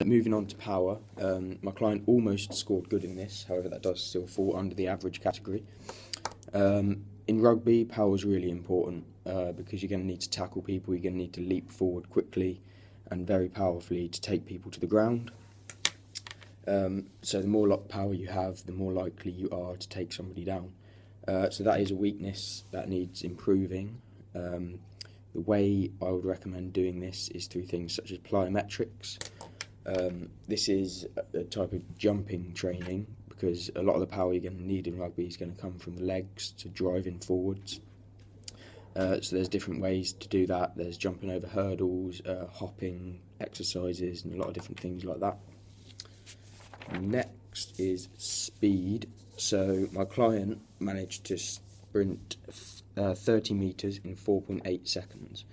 Moving on to power, my client almost scored good in this, however that does still fall under the average category. In rugby, power is really important because you're going to need to tackle people, you're going to need to leap forward quickly and very powerfully to take people to the ground. So the more power you have, the more likely you are to take somebody down. So that is a weakness that needs improving. The way I would recommend doing this is through things such as plyometrics. This is a type of jumping training because a lot of the power you're going to need in rugby is going to come from the legs to driving forwards. So there's different ways to do that. There's jumping over hurdles, hopping exercises, and a lot of different things like that. Next is speed. So my client managed to sprint 30 metres in 4.8 seconds.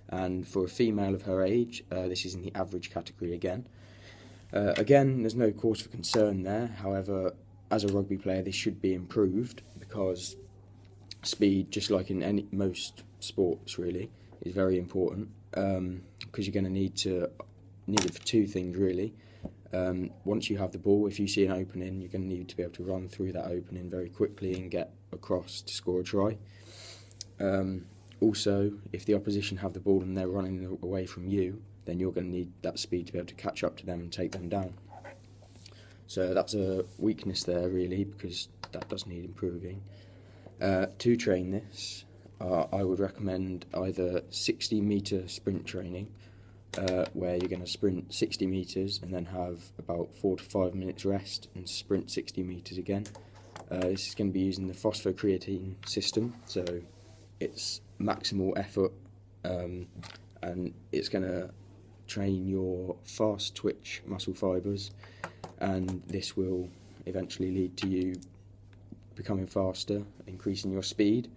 And for a female of her age, this is in the average category again. Again, there's no cause for concern there. However, as a rugby player, this should be improved because speed, just like in most sports really, is very important because you're going to need it for two things really. Once you have the ball, if you see an opening, you're going to need to be able to run through that opening very quickly and get across to score a try. Also, if the opposition have the ball and they're running away from you, then you're going to need that speed to be able to catch up to them and take them down. So that's a weakness there really, because that does need improving. To train this, I would recommend either 60-metre sprint training, where you're going to sprint 60 metres and then have about 4 to 5 minutes rest and sprint 60 metres again. This is going to be using the phosphocreatine system, so it's maximal effort and it's going to train your fast twitch muscle fibres, and this will eventually lead to you becoming faster, increasing your speed.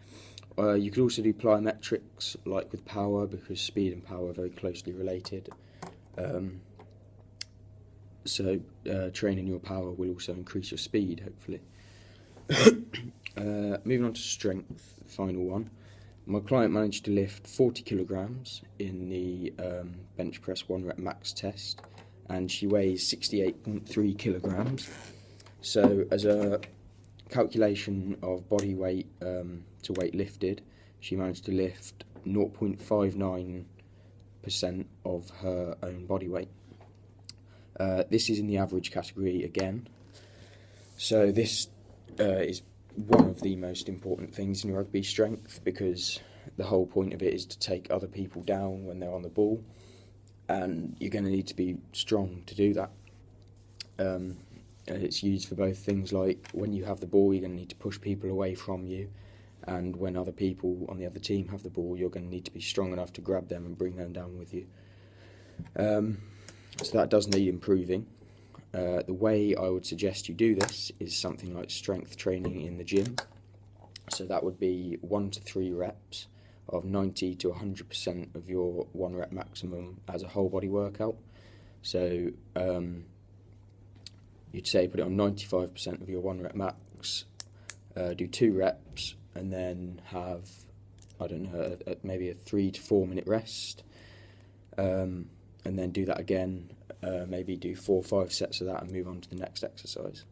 You could also do plyometrics like with power, because speed and power are very closely related. So training your power will also increase your speed, hopefully. Moving on to strength, the final one. My client managed to lift 40 kilograms in the bench press 1 rep max test, and she weighs 68.3 kilograms. So as a calculation of body weight to weight lifted, she managed to lift 0.59% of her own body weight. This is in the average category again. So this is one of the most important things in rugby strength, because the whole point of it is to take other people down when they're on the ball, and you're going to need to be strong to do that. It's used for both things like when you have the ball, you're going to need to push people away from you, and when other people on the other team have the ball, you're going to need to be strong enough to grab them and bring them down with you. So that does need improving. The way I would suggest you do this is something like strength training in the gym. So that would be 1 to 3 reps of 90 to 100% of your 1 rep maximum as a whole body workout. So you'd say put it on 95% of your 1 rep max, do 2 reps, and then have, I don't know, maybe a 3 to 4 minute rest, and then do that again. Maybe do 4 or 5 sets of that and move on to the next exercise.